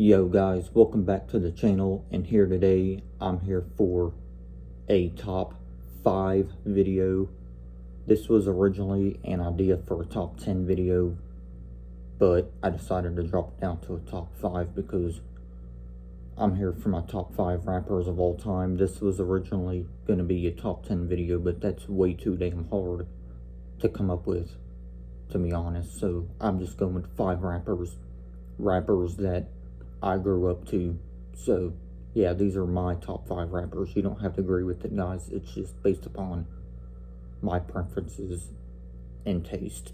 Yo guys, welcome back to the channel, and here today I'm here for a top 5 video. This was originally an idea for a top 10 video, but I decided to drop it down to a top 5 because I'm here for my top 5 rappers of all time. This was originally going to be a top 10 video, but that's way too damn hard to come up with, to be honest. So I'm just going with 5 rappers that I grew up to. So yeah, these are my top 5 rappers. You don't have to agree with it, guys. It's just based upon my preferences and taste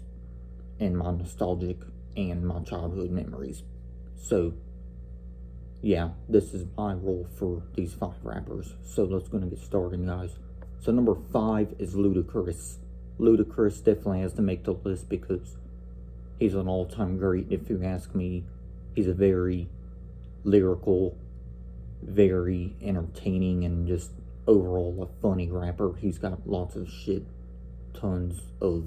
and my nostalgic and my childhood memories. So yeah, this is my rule for these 5 rappers. So let's gonna get started, guys. So number 5 is Ludacris. Ludacris definitely has to make the list because he's an all-time great, if you ask me. He's a very lyrical, very entertaining, and just overall a funny rapper. He's got lots of shit, tons of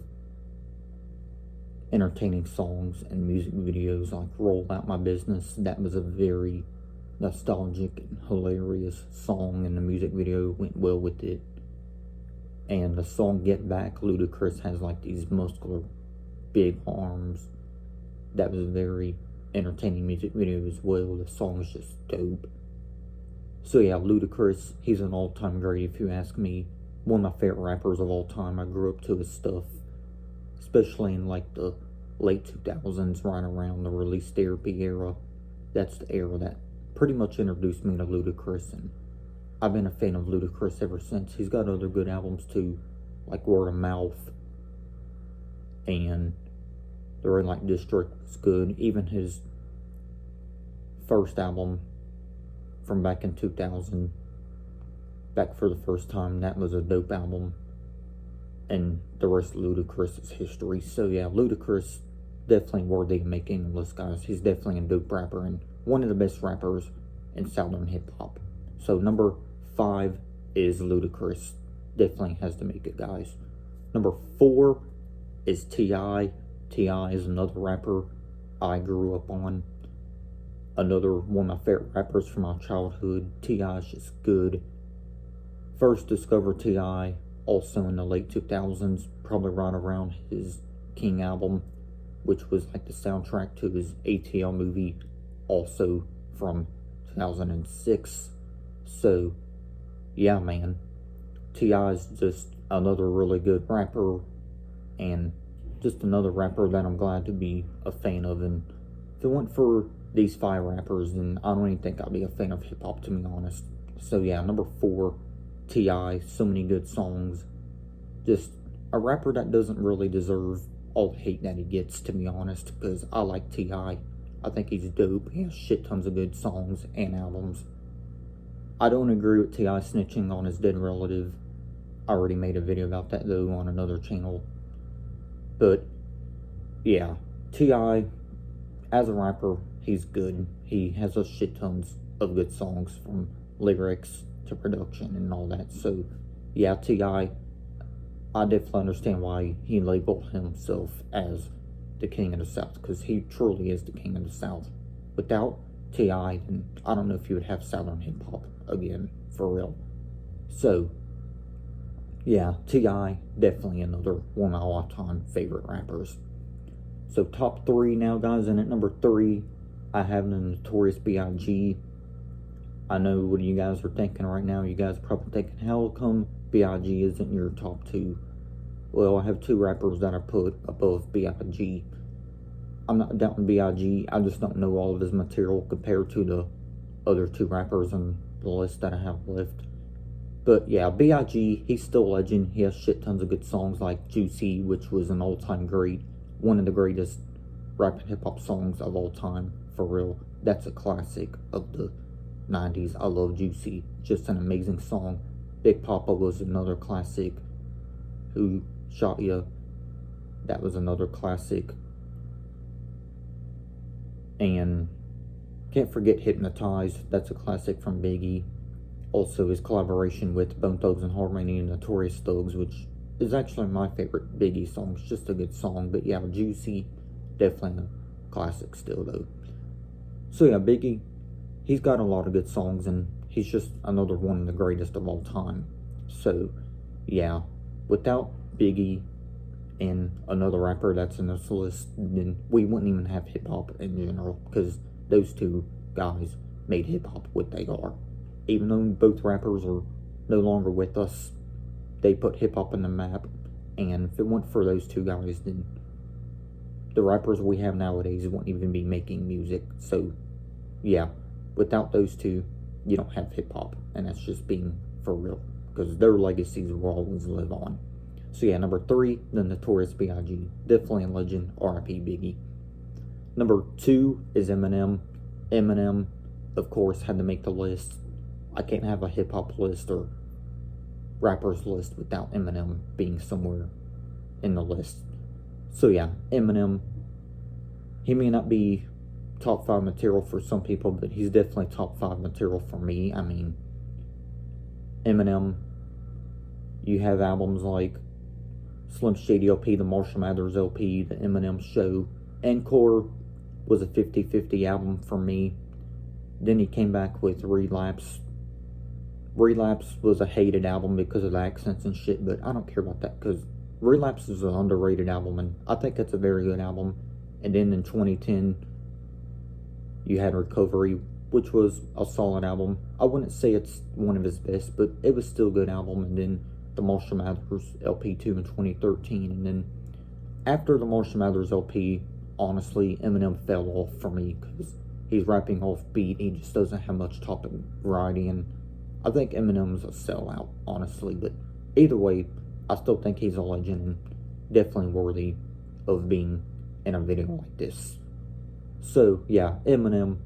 entertaining songs and music videos like Roll Out My Business. That was a very nostalgic and hilarious song, and the music video went well with it. And the song Get Back, Ludacris has like these muscular big arms. That was a very entertaining music video as well. The song is just dope. So yeah, Ludacris, he's an all-time great if you ask me. One of my favorite rappers of all time. I grew up to his stuff, especially in like the late 2000s, right around the Release Therapy era. That's the era that pretty much introduced me to Ludacris, and I've been a fan of Ludacris ever since. He's got other good albums too, like Word of Mouth, and the Red Light District was good. Even his first album from back in 2000, Back for the First Time, that was a dope album. And the rest of Ludacris is history. So yeah, Ludacris, definitely worthy of making the list, guys. He's definitely a dope rapper and one of the best rappers in Southern hip-hop. So number 5 is Ludacris. Definitely has to make it, guys. Number 4 is T.I. T.I. is another rapper I grew up on. Another one of my favorite rappers from my childhood. T.I. is just good. First discovered T.I. also in the late 2000s, probably right around his King album, which was like the soundtrack to his ATL movie, also from 2006. So yeah, man, T.I. is just another really good rapper, and just another rapper that I'm glad to be a fan of. And if it weren't for these 5 rappers, then I don't even think I'd be a fan of hip-hop, to be honest. So yeah, number 4, T.I. So many good songs. Just a rapper that doesn't really deserve all the hate that he gets, to be honest, because I like T.I. I think he's dope. He has shit tons of good songs and albums. I don't agree with T.I. snitching on his dead relative. I already made a video about that, though, on another channel. But yeah, T.I. as a rapper, he's good. He has a shit tons of good songs, from lyrics to production and all that. So yeah, T.I., I definitely understand why he labeled himself as the King of the South, because he truly is the King of the South. Without T.I., then I don't know if you would have Southern hip-hop again, for real. So yeah, T.I. definitely another one of my all-time favorite rappers. So top 3 now, guys, and at number 3, I have the Notorious B.I.G. I know what you guys are thinking right now. You guys are probably thinking, how come B.I.G. isn't your top 2? Well, I have 2 rappers that I put above B.I.G. I'm not doubting B.I.G. I just don't know all of his material compared to the other 2 rappers on the list that I have left. But yeah, B.I.G., he's still a legend. He has shit tons of good songs like Juicy, which was an all-time great. One of the greatest rap and hip-hop songs of all time, for real. That's a classic of the 90s. I love Juicy. Just an amazing song. Big Papa was another classic. Who Shot Ya? That was another classic. And can't forget Hypnotized. That's a classic from Biggie. Also his collaboration with Bone Thugs-n-Harmony and Notorious Thugs, which is actually my favorite Biggie song. It's just a good song. But yeah, Juicy, definitely a classic still, though. So yeah, Biggie, he's got a lot of good songs, and he's just another one of the greatest of all time. So, yeah, without Biggie and another rapper that's in this list, then we wouldn't even have hip-hop in general, because those two guys made hip-hop what they are. Even though both rappers are no longer with us, they put hip-hop on the map, and if it weren't for those two guys, then the rappers we have nowadays wouldn't even be making music. So, yeah, without those two, you don't have hip-hop, and that's just being for real, because their legacies will always live on. So yeah, number 3, the Notorious B.I.G. Definitely a legend, R.I.P. Biggie. Number 2 is Eminem. Eminem, of course, had to make the list. I can't have a hip-hop list or rappers list without Eminem being somewhere in the list. So yeah, Eminem, he may not be top 5 material for some people, but he's definitely top 5 material for me. I mean, Eminem, you have albums like Slim Shady LP, the Marshall Mathers LP, the Eminem Show. Encore was a 50-50 album for me. Then he came back with Relapse. Relapse was a hated album because of the accents and shit, but I don't care about that, because Relapse is an underrated album, and I think that's a very good album. And then in 2010, you had Recovery, which was a solid album. I wouldn't say it's one of his best, but it was still a good album. And then the Marshall Mathers LP2 in 2013. And then after the Marshall Mathers LP, honestly, Eminem fell off for me, because he's rapping off beat. He just doesn't have much topic variety, and I think Eminem's a sellout, honestly. But either way, I still think he's a legend and definitely worthy of being in a video like this. So yeah, Eminem.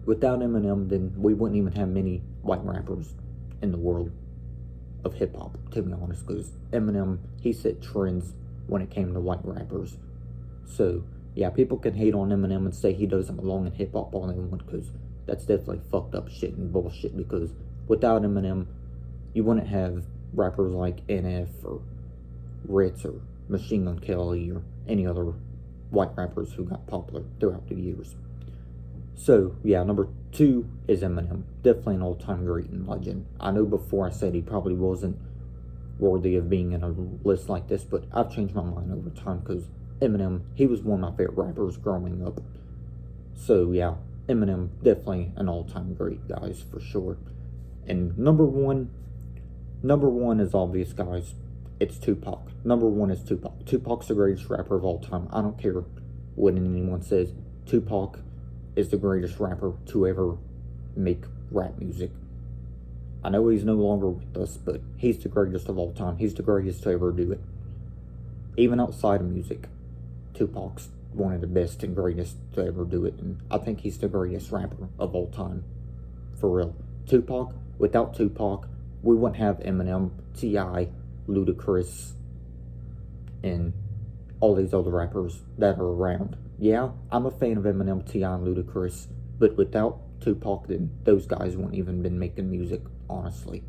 Without Eminem, then we wouldn't even have many white rappers in the world of hip-hop, to be honest, because Eminem, he set trends when it came to white rappers. So yeah, people can hate on Eminem and say he doesn't belong in hip-hop all they want, because that's definitely fucked up shit and bullshit, because without Eminem, you wouldn't have rappers like NF or Ritz or Machine Gun Kelly or any other white rappers who got popular throughout the years. So yeah, number 2 is Eminem. Definitely an all-time great and legend. I know before I said he probably wasn't worthy of being in a list like this, but I've changed my mind over time, because Eminem, he was one of my favorite rappers growing up. So yeah, Eminem, definitely an all-time great, guys, for sure. And number one is obvious, guys. It's Tupac. Number 1 is Tupac. Tupac's the greatest rapper of all time. I don't care what anyone says. Tupac is the greatest rapper to ever make rap music. I know he's no longer with us, but he's the greatest of all time. He's the greatest to ever do it. Even outside of music, Tupac's one of the best and greatest to ever do it, and I think he's the greatest rapper of all time. For real. Tupac, without Tupac, we wouldn't have Eminem, T.I., Ludacris, and all these other rappers that are around. Yeah, I'm a fan of Eminem, T.I., and Ludacris, but without Tupac, then those guys wouldn't even been making music, honestly.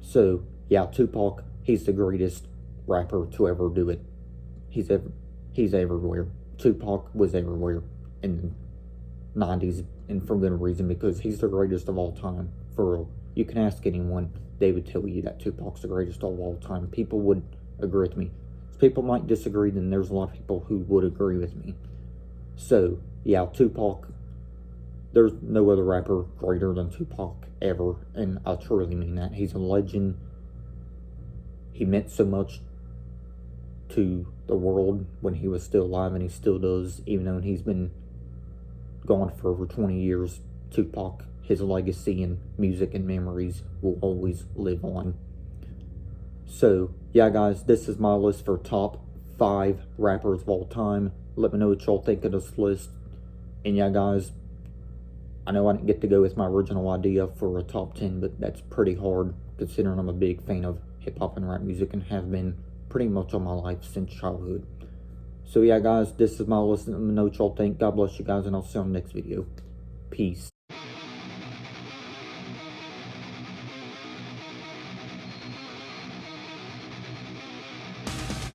So, yeah, Tupac, he's the greatest rapper to ever do it. He's everywhere. Tupac was everywhere in the 90s, and for good reason, because he's the greatest of all time, for real. You can ask anyone, they would tell you that Tupac's the greatest of all time. People would agree with me. People might disagree, then there's a lot of people who would agree with me. So, yeah, Tupac, there's no other rapper greater than Tupac ever, and I truly mean that. He's a legend. He meant so much to the world when he was still alive, and he still does, even though he's been gone for over 20 years. Tupac, his legacy and music and memories will always live on. So, yeah, guys, this is my list for top 5 rappers of all time. Let me know what y'all think of this list. And yeah, guys, I know I didn't get to go with my original idea for a top 10, but that's pretty hard, considering I'm a big fan of hip-hop and rap music and have been pretty much all my life since childhood. So yeah, guys, this is my list. Let me know what y'all think. God bless you guys, and I'll see you on the next video. Peace.